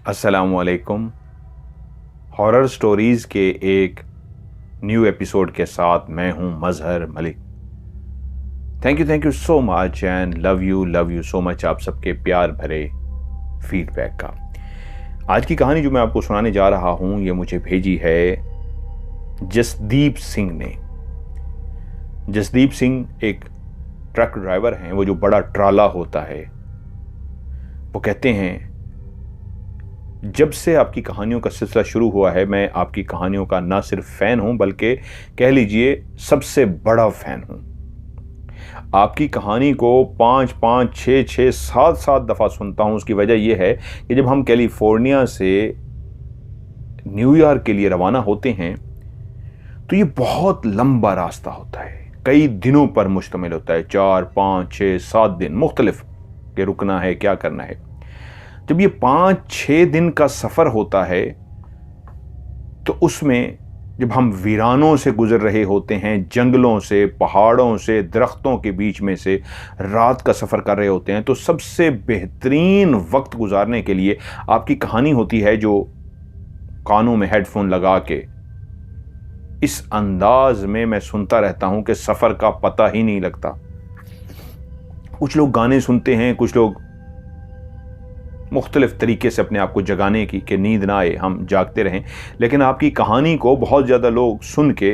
अस्सलामुअलैकुम। Horror stories के एक न्यू एपिसोड के साथ मैं हूं Mazhar Malik. Thank you so much and love you so much आप सबके प्यार भरे फीडबैक का। आज की कहानी जो मैं आपको सुनाने जा रहा हूं ये मुझे भेजी है जसदीप सिंह ने। जसदीप सिंह एक ट्रक ड्राइवर हैं, वो जो बड़ा ट्राला होता है। वो कहते हैं, जब से आपकी कहानियों का सिलसिला शुरू हुआ है मैं आपकी कहानियों का ना सिर्फ फ़ैन हूं बल्कि कह लीजिए सबसे बड़ा फ़ैन हूं। आपकी कहानी को 5-5, 6-6, 7-7 दफ़ा सुनता हूं। उसकी वजह यह है कि जब हम कैलिफोर्निया से न्यूयॉर्क के लिए रवाना होते हैं तो ये बहुत लंबा रास्ता होता है, कई दिनों पर मुश्तमिल होता है। 4, 5, 6, 7 दिन मुख्तलिफ के रुकना है, क्या करना है। जब ये 5-6 दिन का सफ़र होता है तो उसमें जब हम वीरानों से गुजर रहे होते हैं, जंगलों से, पहाड़ों से, दरख्तों के बीच में से रात का सफ़र कर रहे होते हैं, तो सबसे बेहतरीन वक्त गुजारने के लिए आपकी कहानी होती है जो कानों में हेडफोन लगा के इस अंदाज में मैं सुनता रहता हूं कि सफ़र का पता ही नहीं लगता। कुछ लोग गाने सुनते हैं, कुछ लोग मुख्तलिफ तरीके से अपने आप को जगाने की कि नींद ना आए, हम जागते रहें। लेकिन आपकी कहानी को बहुत ज़्यादा लोग सुन के,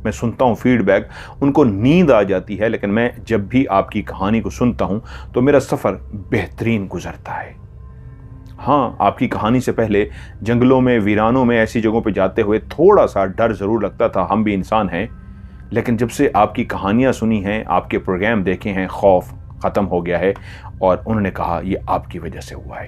मैं सुनता हूँ फीडबैक, उनको नींद आ जाती है। लेकिन मैं जब भी आपकी कहानी को सुनता हूँ तो मेरा सफ़र बेहतरीन गुजरता है। हाँ, आपकी कहानी से पहले जंगलों में, वीरानों में, ऐसी जगहों पर जाते हुए थोड़ा सा डर ज़रूर लगता था, हम भी इंसान हैं। लेकिन जब से आपकी कहानियाँ सुनी हैं, आपके प्रोग्राम देखे हैं, खौफ ख़त्म हो गया है। और उन्होंने कहा ये आपकी वजह से हुआ है।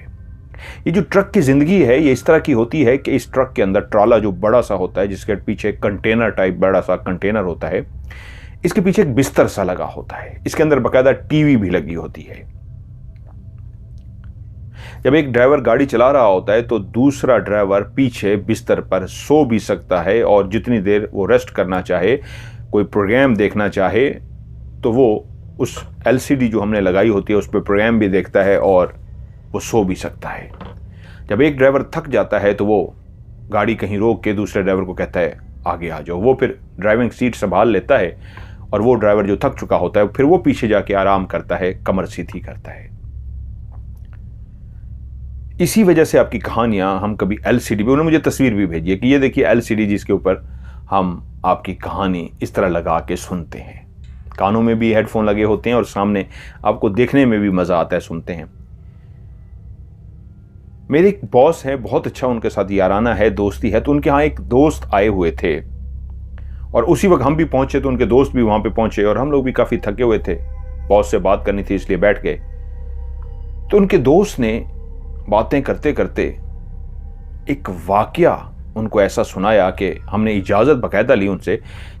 ये जो ट्रक की ज़िंदगी है ये इस तरह की होती है कि इस ट्रक के अंदर ट्राला जो बड़ा सा होता है, जिसके पीछे कंटेनर टाइप बड़ा सा कंटेनर होता है, इसके पीछे एक बिस्तर सा लगा होता है। इसके अंदर बाकायदा टीवी भी लगी होती है। जब एक ड्राइवर गाड़ी चला रहा होता है तो दूसरा ड्राइवर पीछे बिस्तर पर सो भी सकता है और जितनी देर वो रेस्ट करना चाहे, कोई प्रोग्राम देखना चाहे, तो वो उस LCD जो हमने लगाई होती है उस पर प्रोग्राम भी देखता है और वो सो भी सकता है। जब एक ड्राइवर थक जाता है तो वो गाड़ी कहीं रोक के दूसरे ड्राइवर को कहता है आगे आ जाओ। वो फिर ड्राइविंग सीट संभाल लेता है और वो ड्राइवर जो थक चुका होता है फिर वो पीछे जाके आराम करता है, कमर सीधी करता है। इसी वजह से आपकी कहानियां हम कभी LCD पे, उन्होंने मुझे तस्वीर भी भेजी है कि ये देखिए LCD जिसके ऊपर हम आपकी कहानी इस तरह लगा के सुनते हैं। कानों में भी हेडफोन लगे होते हैं और सामने आपको देखने में भी मज़ा आता है, सुनते हैं। मेरे एक बॉस है, बहुत अच्छा उनके साथ याराना है, दोस्ती है। तो उनके यहाँ एक दोस्त आए हुए थे और उसी वक्त हम भी पहुंचे तो उनके दोस्त भी वहां पे पहुंचे और हम लोग भी काफ़ी थके हुए थे। बॉस से बात करनी थी इसलिए बैठ गए। तो उनके दोस्त ने बातें करते करते एक वाकया उनको ऐसा सुनाया कि हमने इजाज़त बाकायदा ली उनसे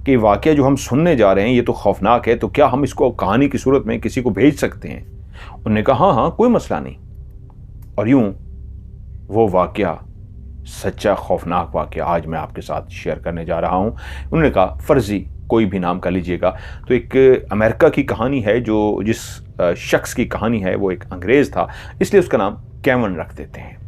कि वाकया जो हम सुनने जा रहे हैं ये तो खौफनाक है, तो क्या हम इसको कहानी की सूरत में किसी को भेज सकते हैं। उन्होंने कहा हाँ कोई मसला नहीं। और यूं वो वाकया, सच्चा खौफनाक वाकया आज मैं आपके साथ शेयर करने जा रहा हूं। उन्होंने कहा फर्जी कोई भी नाम का लीजिएगा। तो एक अमेरिका की कहानी है, जो जिस शख्स की कहानी है वो एक अंग्रेज़ था, इसलिए उसका नाम केवन रख देते हैं।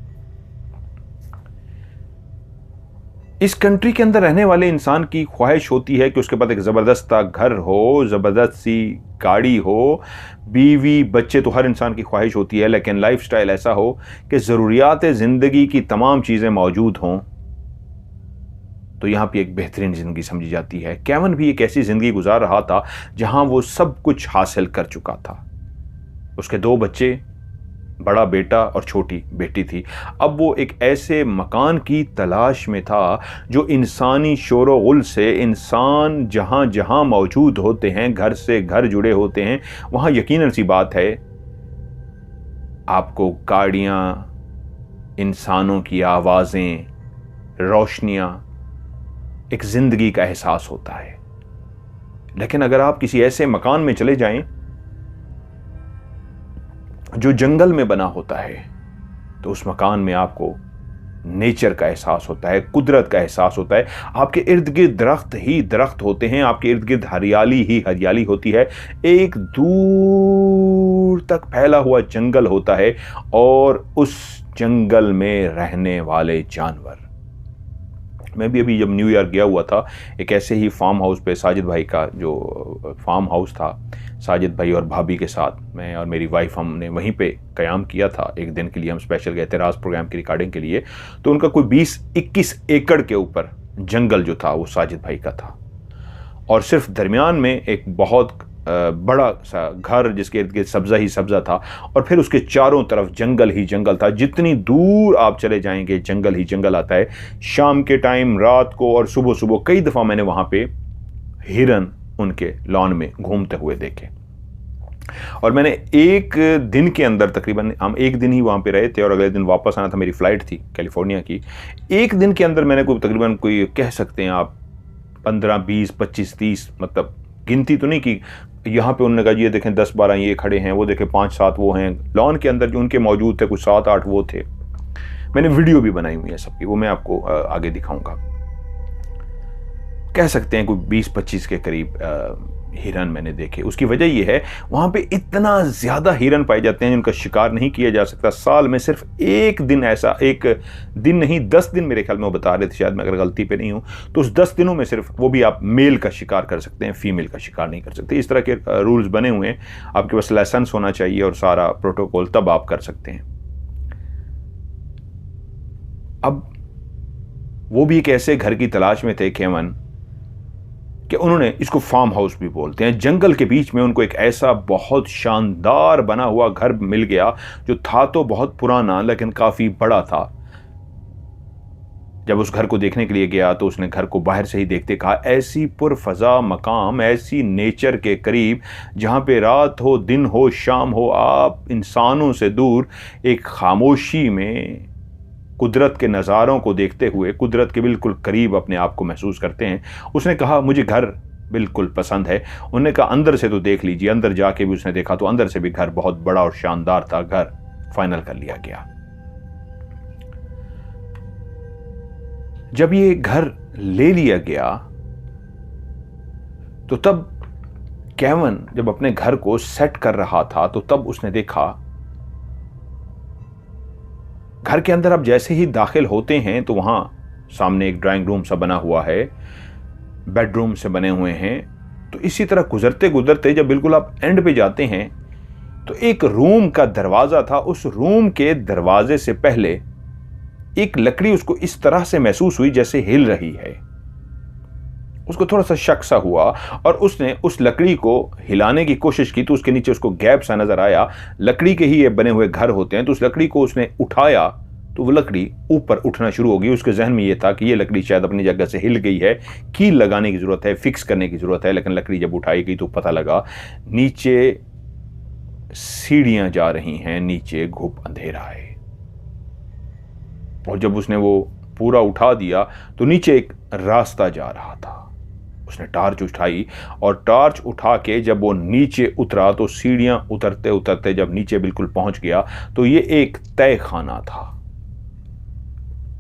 इस कंट्री के अंदर रहने वाले इंसान की ख्वाहिश होती है कि उसके पास एक ज़बरदस्त सा घर हो, ज़बरदस्त सी गाड़ी हो, बीवी बच्चे, तो हर इंसान की ख्वाहिश होती है। लेकिन लाइफस्टाइल ऐसा हो कि ज़रूरियात ज़िंदगी की तमाम चीज़ें मौजूद हों, तो यहाँ पे एक बेहतरीन ज़िंदगी समझी जाती है। केवन भी एक ऐसी ज़िंदगी गुजार रहा था जहाँ वो सब कुछ हासिल कर चुका था। उसके 2 बच्चे, बड़ा बेटा और छोटी बेटी थी। अब वो एक ऐसे मकान की तलाश में था जो इंसानी शोरो गुल से, इंसान जहाँ जहाँ मौजूद होते हैं, घर से घर जुड़े होते हैं, वहाँ यकीनन सी बात है आपको गाड़ियाँ, इंसानों की आवाज़ें, रोशनियाँ, एक ज़िंदगी का एहसास होता है। लेकिन अगर आप किसी ऐसे मकान में चले जाएं जो जंगल में बना होता है तो उस मकान में आपको नेचर का एहसास होता है, कुदरत का एहसास होता है। आपके इर्द गिर्द दरख्त ही दरख्त होते हैं, आपके इर्द गिर्द हरियाली ही हरियाली होती है, एक दूर तक फैला हुआ जंगल होता है और उस जंगल में रहने वाले जानवर। मैं भी अभी जब न्यूयॉर्क गया हुआ था, एक ऐसे ही फार्म हाउस पे साजिद भाई का जो फार्म हाउस था, साजिद भाई और भाभी के साथ मैं और मेरी वाइफ हमने वहीं पे क़याम किया था। एक दिन के लिए हम स्पेशल गए थे राज प्रोग्राम की रिकॉर्डिंग के लिए। तो उनका कोई 20-21 एकड़ के ऊपर जंगल जो था वो साजिद भाई का था, और सिर्फ दरमियान में एक बहुत बड़ा सा घर जिसके इर्द गिर्द सब्जा ही सब्जा था, और फिर उसके चारों तरफ जंगल ही जंगल था। जितनी दूर आप चले जाएंगे जंगल ही जंगल आता है। शाम के टाइम, रात को और सुबह सुबह कई दफ़ा मैंने वहाँ पे हिरन उनके लॉन में घूमते हुए देखे। और मैंने एक दिन के अंदर, तकरीबन हम एक दिन ही वहाँ पे रहे थे और अगले दिन वापस आना था, मेरी फ़्लाइट थी कैलिफोर्निया की। एक दिन के अंदर मैंने तकरीबन कोई कह सकते हैं आप 15, 20, 25, 30, मतलब गिनती तो नहीं की। यहाँ पे उन्होंने कहा ये देखें 10-12 ये खड़े हैं, वो देखें 5-7 वो हैं। लॉन के अंदर जो उनके मौजूद थे कुछ 7-8 वो थे। मैंने वीडियो भी बनाई हुई है सबकी, वो मैं आपको आगे दिखाऊंगा। कह सकते हैं कोई 20-25 के करीब हिरन मैंने देखे। उसकी वजह यह है वहाँ पे इतना ज़्यादा हिरन पाए जाते हैं जिनका शिकार नहीं किया जा सकता। साल में सिर्फ एक दिन ऐसा, एक दिन नहीं 10 दिन मेरे ख्याल में वो बता रहे थे, शायद मैं अगर गलती पे नहीं हूँ तो उस 10 दिनों में सिर्फ वो भी आप मेल का शिकार कर सकते हैं, फीमेल का शिकार नहीं कर सकते। इस तरह के रूल्स बने हुए हैं। आपके पास लाइसेंस होना चाहिए और सारा प्रोटोकॉल, तब आप कर सकते हैं। अब वो भी एक ऐसे घर की तलाश में थे केवन कि उन्होंने, इसको फार्म हाउस भी बोलते हैं, जंगल के बीच में उनको एक ऐसा बहुत शानदार बना हुआ घर मिल गया जो था तो बहुत पुराना लेकिन काफी बड़ा था। जब उस घर को देखने के लिए गया तो उसने घर को बाहर से ही देखते कहा, ऐसी पुरफजा मकाम, ऐसी नेचर के करीब जहां पे रात हो, दिन हो, शाम हो, आप इंसानों से दूर एक खामोशी में कुदरत के नज़ारों को देखते हुए कुदरत के बिल्कुल करीब अपने आप को महसूस करते हैं। उसने कहा मुझे घर बिल्कुल पसंद है। उन्होंने कहा अंदर से तो देख लीजिए। अंदर जाके भी उसने देखा तो अंदर से भी घर बहुत बड़ा और शानदार था। घर फाइनल कर लिया गया। जब ये घर ले लिया गया तो तब केवन जब अपने घर को सेट कर रहा था तो तब उसने देखा घर के अंदर आप जैसे ही दाखिल होते हैं तो वहां सामने एक ड्राइंग रूम सा बना हुआ है, बेडरूम से बने हुए हैं। तो इसी तरह गुजरते गुजरते जब बिल्कुल आप एंड पे जाते हैं तो एक रूम का दरवाजा था। उस रूम के दरवाजे से पहले एक लकड़ी उसको इस तरह से महसूस हुई जैसे हिल रही है। उसको थोड़ा सा शक सा हुआ और उसने उस लकड़ी को हिलाने की कोशिश की तो उसके नीचे उसको गैप सा नजर आया। लकड़ी के ही ये बने हुए घर होते हैं, तो उस लकड़ी को उसने उठाया तो वो लकड़ी ऊपर उठना शुरू हो गई। उसके जहन में ये था कि ये लकड़ी शायद अपनी जगह से हिल गई है, कील लगाने की जरूरत है, फिक्स करने की जरूरत है। लेकिन लकड़ी जब उठाई गई तो पता लगा नीचे सीढ़ियां जा रही हैं, नीचे घुप अंधेरा है। और जब उसने वो पूरा उठा दिया तो नीचे एक रास्ता जा रहा था। उसने टार्च उठाई और टार्च उठा के जब वो नीचे उतरा तो सीढ़ियां उतरते उतरते जब नीचे बिल्कुल पहुंच गया तो ये एक तय खाना था।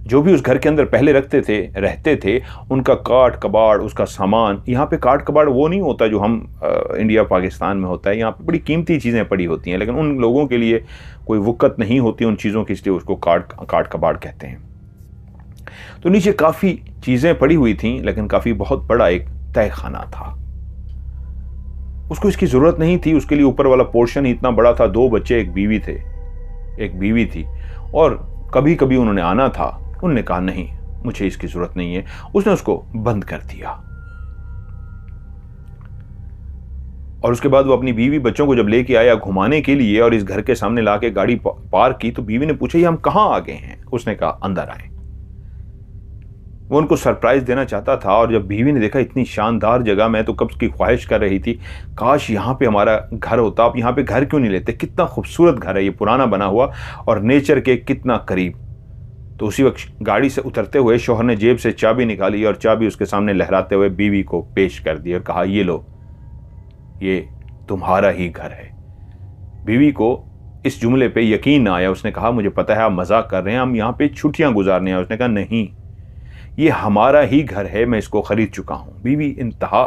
जो भी उस घर के अंदर पहले रहते थे उनका काट कबाड़, उसका सामान। यहाँ पे काट कबाड़ वो नहीं होता जो हम इंडिया पाकिस्तान में होता है। यहाँ पे बड़ी कीमती चीज़ें पड़ी होती हैं, लेकिन उन लोगों के लिए कोई वक़्त नहीं होती उन चीज़ों की, इसलिए उसको काट कबाड़ कहते हैं। तो नीचे काफ़ी चीज़ें पड़ी हुई थी, लेकिन काफ़ी बहुत बड़ा एक तय खाना था। उसको इसकी ज़रूरत नहीं थी, उसके लिए ऊपर वाला पोर्शन ही इतना बड़ा था। 2 बच्चे, एक बीवी थी और कभी कभी उन्होंने आना था। उन्होंने कहा नहीं, मुझे इसकी जरूरत नहीं है। उसने उसको बंद कर दिया और उसके बाद वो अपनी बीवी बच्चों को जब लेके आया घुमाने के लिए और इस घर के सामने लाके गाड़ी पार्क की तो बीवी ने पूछा ये हम कहाँ आ गए हैं। उसने कहा अंदर आए। वो उनको सरप्राइज देना चाहता था और जब बीवी ने देखा इतनी शानदार जगह, मैं तो कब की ख्वाहिश कर रही थी काश यहाँ पे हमारा घर होता। आप यहाँ पे घर क्यों नहीं लेते, कितना खूबसूरत घर है ये, पुराना बना हुआ और नेचर के कितना करीब। तो उसी वक्त गाड़ी से उतरते हुए शौहर ने जेब से चाबी निकाली और चाबी उसके सामने लहराते हुए बीवी को पेश कर दी और कहा ये लो, ये तुम्हारा ही घर है। बीवी को इस जुमले पे यकीन ना आया। उसने कहा मुझे पता है आप मजाक कर रहे हैं, हम यहाँ पे छुट्टियां गुजारने आए। उसने कहा नहीं, ये हमारा ही घर है, मैं इसको खरीद चुका हूँ। बीवी इंतहा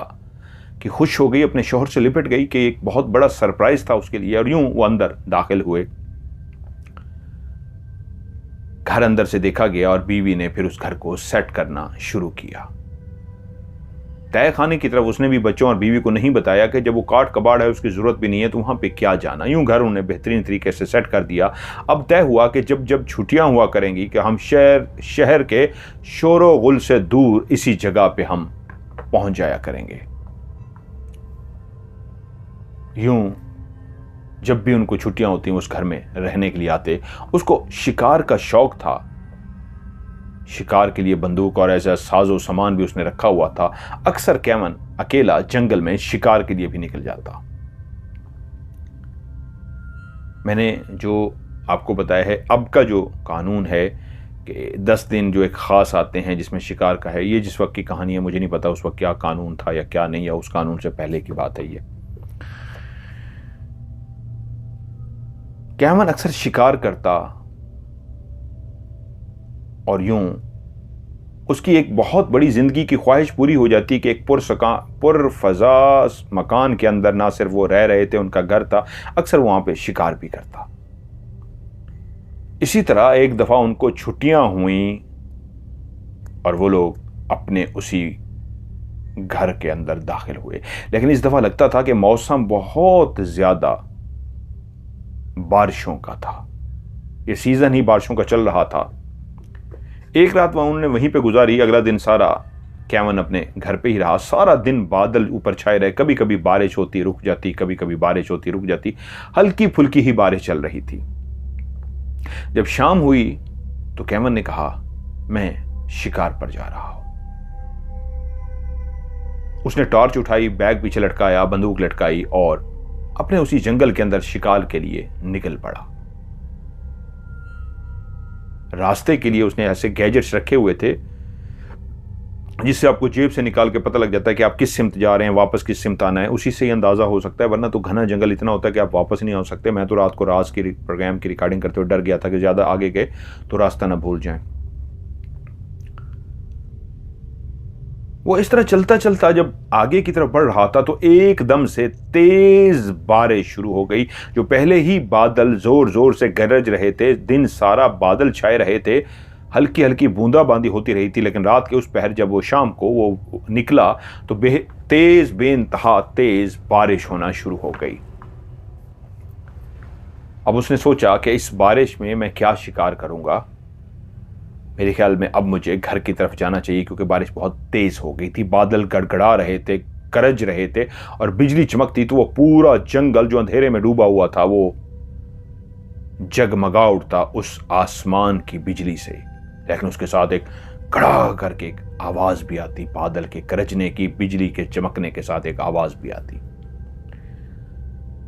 कि खुश हो गई, अपने शौहर से लिपट गई कि एक बहुत बड़ा सरप्राइज था उसके लिए। और यूं वो अंदर दाखिल हुए। घर अंदर से देखा गया और बीवी ने फिर उस घर को सेट करना शुरू किया। तय खाने की तरफ उसने भी बच्चों और बीवी को नहीं बताया कि जब वो काट कबाड़ है, उसकी जरूरत भी नहीं है तो वहां पे क्या जाना। यूं घर उन्हें बेहतरीन तरीके से सेट कर दिया। अब तय हुआ कि जब जब छुट्टियां हुआ करेंगी कि हम शहर के शोरो गुल से दूर इसी जगह पे हम पहुंच जाया करेंगे। यूं जब भी उनको छुट्टियां होती उस घर में रहने के लिए आते। उसको शिकार का शौक था, शिकार के लिए बंदूक और ऐसा साजो सामान भी उसने रखा हुआ था। अक्सर केवन अकेला जंगल में शिकार के लिए भी निकल जाता। मैंने जो आपको बताया है, अब का जो कानून है कि 10 दिन जो एक खास आते हैं जिसमें शिकार का है, ये जिस वक्त की कहानी है मुझे नहीं पता उस वक्त क्या कानून था या क्या नहीं, या उस कानून से पहले की बात है ये। केवन अक्सर शिकार करता और यूं उसकी एक बहुत बड़ी जिंदगी की ख्वाहिश पूरी हो जाती कि एक पुरफजा मकान के अंदर ना सिर्फ वो रह रहे थे, उनका घर था, अक्सर वहां पे शिकार भी करता। इसी तरह एक दफा उनको छुट्टियां हुई और वो लोग अपने उसी घर के अंदर दाखिल हुए। लेकिन इस दफा लगता था कि मौसम बहुत ज्यादा बारिशों का था, ये सीजन ही बारिशों का चल रहा था। एक रात वह उन्होंने वहीं पे गुजारी। अगला दिन सारा केवन अपने घर पे ही रहा। सारा दिन बादल ऊपर छाए रहे, कभी कभी बारिश होती रुक जाती, कभी कभी बारिश होती रुक जाती, हल्की फुल्की ही बारिश चल रही थी। जब शाम हुई तो केवन ने कहा, मैं शिकार पर जा रहा हूं। उसने टॉर्च उठाई, बैग पीछे लटकाया, बंदूक लटकाई और अपने उसी जंगल के अंदर शिकार के लिए निकल पड़ा। रास्ते के लिए उसने ऐसे गैजेट्स रखे हुए थे जिससे आपको जेब से निकाल के पता लग जाता है कि आप किस सिमत जा रहे हैं, वापस किस सिमत आना है, उसी से ही अंदाजा हो सकता है। वरना तो घना जंगल इतना होता है कि आप वापस नहीं आ सकते। मैं तो रात को राज की प्रोग्राम की रिकॉर्डिंग करते हुए डर गया था कि ज्यादा आगे गए तो रास्ता ना भूल जाएं। वो इस तरह चलता चलता जब आगे की तरफ बढ़ रहा था तो एकदम से तेज बारिश शुरू हो गई। जो पहले ही बादल जोर जोर से गरज रहे थे, दिन सारा बादल छाए रहे थे, हल्की हल्की बूंदाबांदी होती रही थी, लेकिन रात के उस पहर जब वो शाम को वो निकला तो बेइंतहा तेज बारिश होना शुरू हो गई। अब उसने सोचा कि इस बारिश में मैं क्या शिकार करूंगा। मेरे ख्याल में अब मुझे घर की तरफ जाना चाहिए क्योंकि बारिश बहुत तेज हो गई थी, बादल गड़गड़ा रहे थे, गरज रहे थे और बिजली चमकती तो वो पूरा जंगल जो अंधेरे में डूबा हुआ था वो जगमगा उठता उस आसमान की बिजली से। लेकिन उसके साथ एक कड़ा करके एक आवाज भी आती, बादल के गरजने की, बिजली के चमकने के साथ एक आवाज भी आती।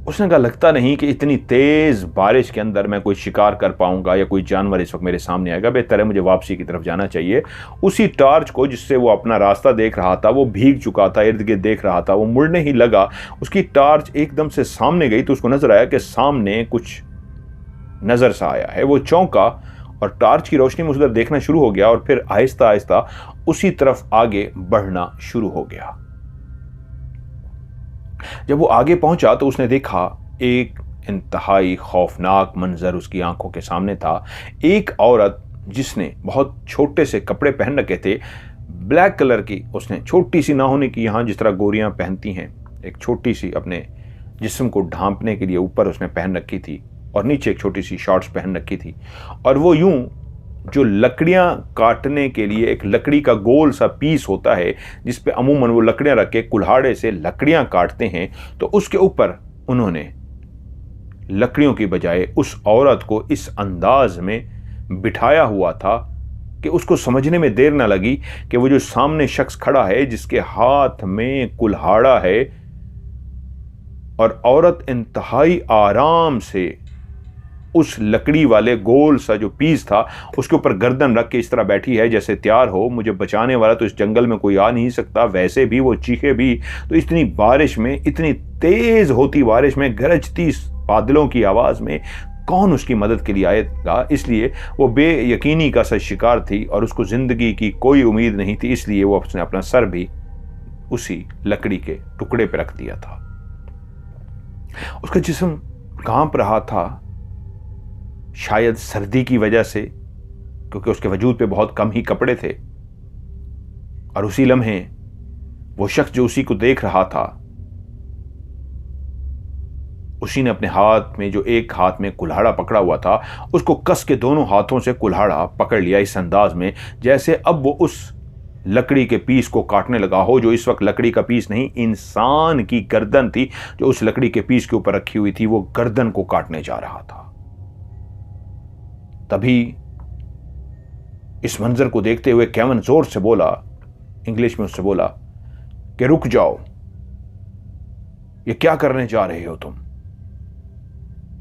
उसने कहा, लगता नहीं कि इतनी तेज बारिश के अंदर मैं कोई शिकार कर पाऊंगा या कोई जानवर इस वक्त मेरे सामने आएगा। बेहतर है मुझे वापसी की तरफ जाना चाहिए। उसी टॉर्च को जिससे वो अपना रास्ता देख रहा था, वो भीग चुका था, इर्द गिर्द देख रहा था, वो मुड़ने ही लगा। उसकी टॉर्च एकदम से सामने गई तो उसको नजर आया कि सामने कुछ नजर सा आया है। वो चौंका और टॉर्च की रोशनी में उधर देखना शुरू हो गया और फिर आहिस्ता आहिस्ता उसी तरफ आगे बढ़ना शुरू हो गया। जब वो आगे पहुंचा तो उसने देखा एक इंतहाई खौफनाक मंजर उसकी आंखों के सामने था। एक औरत जिसने बहुत छोटे से कपड़े पहन रखे थे, ब्लैक कलर की, उसने छोटी सी ना होने की, यहां जिस तरह गोरियां पहनती हैं, एक छोटी सी अपने जिस्म को ढांपने के लिए ऊपर उसने पहन रखी थी और नीचे एक छोटी सी शॉर्ट्स पहन रखी थी। और वो यूं जो लकड़ियां काटने के लिए एक लकड़ी का गोल सा पीस होता है जिस पे अमूमन वो लकड़ियां रख के कुल्हाड़े से लकड़ियां काटते हैं, तो उसके ऊपर उन्होंने लकड़ियों की बजाय उस औरत को इस अंदाज में बिठाया हुआ था कि उसको समझने में देर ना लगी कि वो जो सामने शख्स खड़ा है जिसके हाथ में कुल्हाड़ा है और औरत इंतहाई आराम से उस लकड़ी वाले गोल सा जो पीस था उसके ऊपर गर्दन रख के इस तरह बैठी है जैसे तैयार हो, मुझे बचाने वाला तो इस जंगल में कोई आ नहीं सकता। वैसे भी वो चीखे भी तो इतनी बारिश में, इतनी तेज होती बारिश में, गरजती बादलों की आवाज में कौन उसकी मदद के लिए आएगा। इसलिए वो बेयकीनी का सा शिकार थी और उसको जिंदगी की कोई उम्मीद नहीं थी। इसलिए वो उसने अपना सर भी उसी लकड़ी के टुकड़े पर रख दिया था। उसका जिस्म कांप रहा था, शायद सर्दी की वजह से क्योंकि उसके वजूद पे बहुत कम ही कपड़े थे। और उसी लम्हे वो शख्स जो उसी को देख रहा था, उसी ने अपने हाथ में, जो एक हाथ में कुल्हाड़ा पकड़ा हुआ था, उसको कस के दोनों हाथों से कुल्हाड़ा पकड़ लिया इस अंदाज में जैसे अब वो उस लकड़ी के पीस को काटने लगा हो, जो इस वक्त लकड़ी का पीस नहीं, इंसान की गर्दन थी जो उस लकड़ी के पीस के ऊपर रखी हुई थी। वो गर्दन को काटने जा रहा था। तभी इस मंजर को देखते हुए केविन जोर से बोला, इंग्लिश में उससे बोला कि रुक जाओ, ये क्या करने जा रहे हो तुम।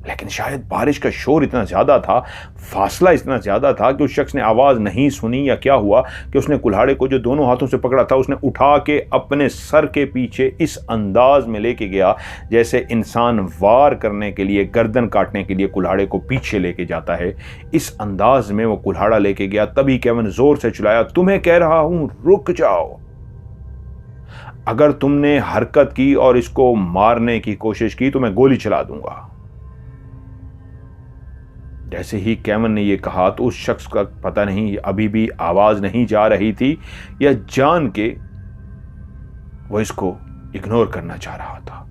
लेकिन शायद बारिश का शोर इतना ज्यादा था, फासला इतना ज्यादा था कि उस शख्स ने आवाज नहीं सुनी, या क्या हुआ कि उसने कुल्हाड़े को जो दोनों हाथों से पकड़ा था उसने उठा के अपने सर के पीछे इस अंदाज में लेके गया जैसे इंसान वार करने के लिए, गर्दन काटने के लिए कुल्हाड़े को पीछे लेके जाता है। इस अंदाज में वो कुल्हाड़ा लेके गया। तभी केविन जोर से चिल्लाया, तुम्हें कह रहा हूं रुक जाओ, अगर तुमने हरकत की और इसको मारने की कोशिश की तो मैं गोली चला दूंगा। जैसे ही केविन ने यह कहा तो उस शख्स का पता नहीं अभी भी आवाज नहीं जा रही थी या जान के वो इसको इग्नोर करना चाह रहा था।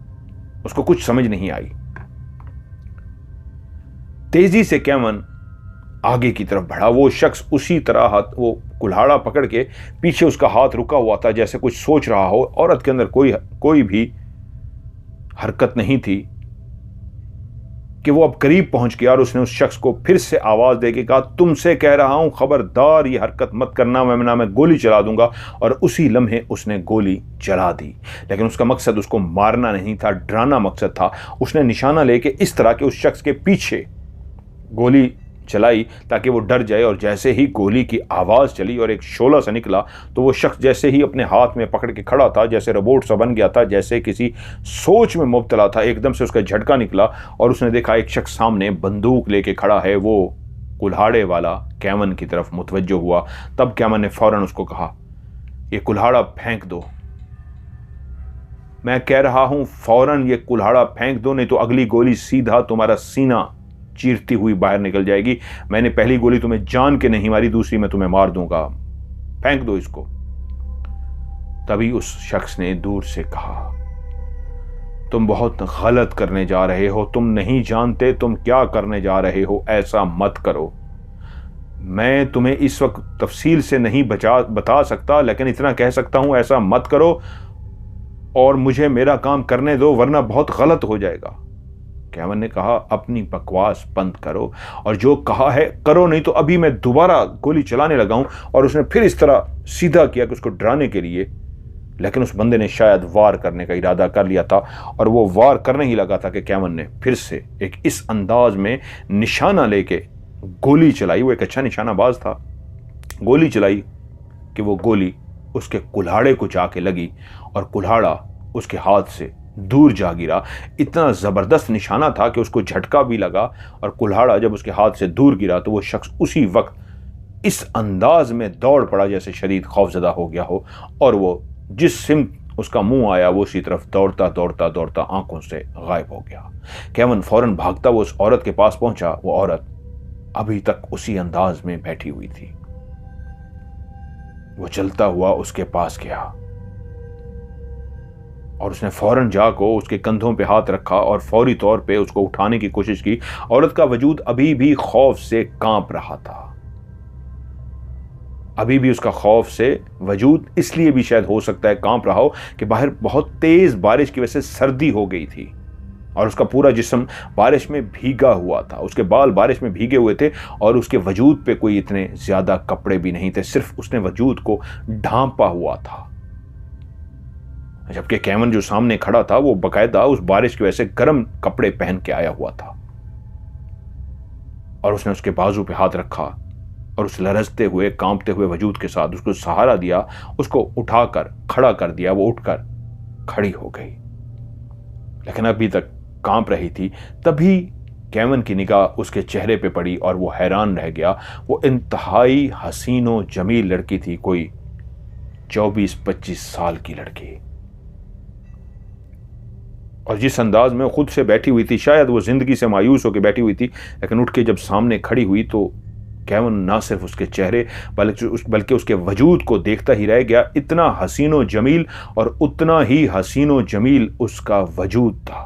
उसको कुछ समझ नहीं आई। तेजी से केविन आगे की तरफ बढ़ा। वो शख्स उसी तरह हाथ, वो कुल्हाड़ा पकड़ के पीछे उसका हाथ रुका हुआ था जैसे कुछ सोच रहा हो। औरत के अंदर कोई भी हरकत नहीं थी कि वो अब करीब पहुंच गया और उसने उस शख्स को फिर से आवाज देके कहा, तुमसे कह रहा हूं खबरदार ये हरकत मत करना, मैं गोली चला दूंगा। और उसी लम्हे उसने गोली चला दी। लेकिन उसका मकसद उसको मारना नहीं था, डराना मकसद था। उसने निशाना लेके इस तरह के उस शख्स के पीछे गोली चलाई ताकि वो डर जाए। और जैसे ही गोली की आवाज चली और एक शोला सा निकला तो वो शख्स जैसे ही अपने हाथ में पकड़ के खड़ा था, जैसे रोबोट सा बन गया था, जैसे किसी सोच में मुब्तला था। एकदम से उसका झटका निकला और उसने देखा एक शख्स सामने बंदूक लेके खड़ा है। वो कुल्हाड़े वाला केविन की तरफ मुतवज्जो हुआ। तब केविन ने फौरन उसको कहा, ये कुल्हाड़ा फेंक दो, मैं कह रहा हूं फौरन ये कुल्हाड़ा फेंक दो, नहीं तो अगली गोली सीधा तुम्हारा सीना चीरती हुई बाहर निकल जाएगी। मैंने पहली गोली तुम्हें जान के नहीं मारी, दूसरी मैं तुम्हें मार दूंगा, फेंक दो इसको। तभी उस शख्स ने दूर से कहा, तुम बहुत गलत करने जा रहे हो, तुम नहीं जानते तुम क्या करने जा रहे हो, ऐसा मत करो। मैं तुम्हें इस वक्त तफसील से नहीं बता सकता, लेकिन इतना कह सकता हूं ऐसा मत करो और मुझे मेरा काम करने दो, वरना बहुत गलत हो जाएगा। केविन ने कहा, अपनी बकवास बंद करो और जो कहा है करो, नहीं तो अभी मैं दोबारा गोली चलाने लगा हूं। और उसने फिर इस तरह सीधा किया कि उसको डराने के लिए, लेकिन उस बंदे ने शायद वार करने का इरादा कर लिया था और वो वार करने ही लगा था कि केविन ने फिर से एक इस अंदाज में निशाना लेके गोली चलाई। वो एक अच्छा निशानाबाज था। गोली चलाई कि वो गोली उसके कुल्हाड़े को जाके लगी और कुल्हाड़ा उसके हाथ से दूर जा गिरा। इतना जबरदस्त निशाना था कि उसको झटका भी लगा और कुल्हाड़ा जब उसके हाथ से दूर गिरा तो वो शख्स उसी वक्त इस अंदाज में दौड़ पड़ा जैसे शदीद खौफजदा हो गया हो। और वो जिस सिमत उसका मुंह आया वो उसी तरफ दौड़ता दौड़ता दौड़ता आंखों से गायब हो गया। केविन फौरन भागता वो उस औरत के पास पहुंचा। वो औरत अभी तक उसी अंदाज में बैठी हुई थी। वो चलता हुआ उसके पास गया और उसने फौरन जाकर उसके कंधों पे हाथ रखा और फौरी तौर पे उसको उठाने की कोशिश की। औरत का वजूद अभी भी खौफ से कांप रहा था। अभी भी उसका खौफ से वजूद इसलिए भी शायद हो सकता है कांप रहा हो कि बाहर बहुत तेज बारिश की वजह से सर्दी हो गई थी और उसका पूरा जिस्म बारिश में भीगा हुआ था। उसके बाल बारिश में भीगे हुए थे और उसके वजूद पे कोई इतने ज्यादा कपड़े भी नहीं थे, सिर्फ उसने वजूद को ढांपा हुआ था। जबकि केविन जो सामने खड़ा था वो बकायदा उस बारिश की वजह से गर्म कपड़े पहन के आया हुआ था। और उसने उसके बाजू पे हाथ रखा और उस लरजते हुए कांपते हुए वजूद के साथ उसको सहारा दिया, उसको उठाकर खड़ा कर दिया। वो उठकर खड़ी हो गई लेकिन अभी तक कांप रही थी। तभी केविन की निगाह उसके चेहरे पे पड़ी और वो हैरान रह गया। वो इंतहाई हसीनो जमील लड़की थी, कोई 24-25 साल की लड़की। और जिस अंदाज में खुद से बैठी हुई थी, शायद वो जिंदगी से मायूस होकर बैठी हुई थी, लेकिन उठ के जब सामने खड़ी हुई तो केविन ना सिर्फ उसके चेहरे बल्कि उसके वजूद को देखता ही रह गया। इतना हसीनो जमील और उतना ही हसीनो जमील उसका वजूद था,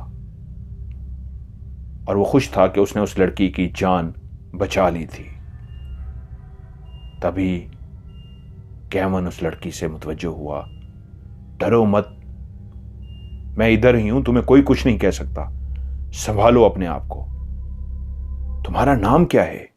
और वो खुश था कि उसने उस लड़की की जान बचा ली थी। तभी केविन उस लड़की से मुतवज्जो हुआ, डरो मत, मैं इधर ही हूं, तुम्हें कोई कुछ नहीं कह सकता, संभालो अपने आप को। तुम्हारा नाम क्या है?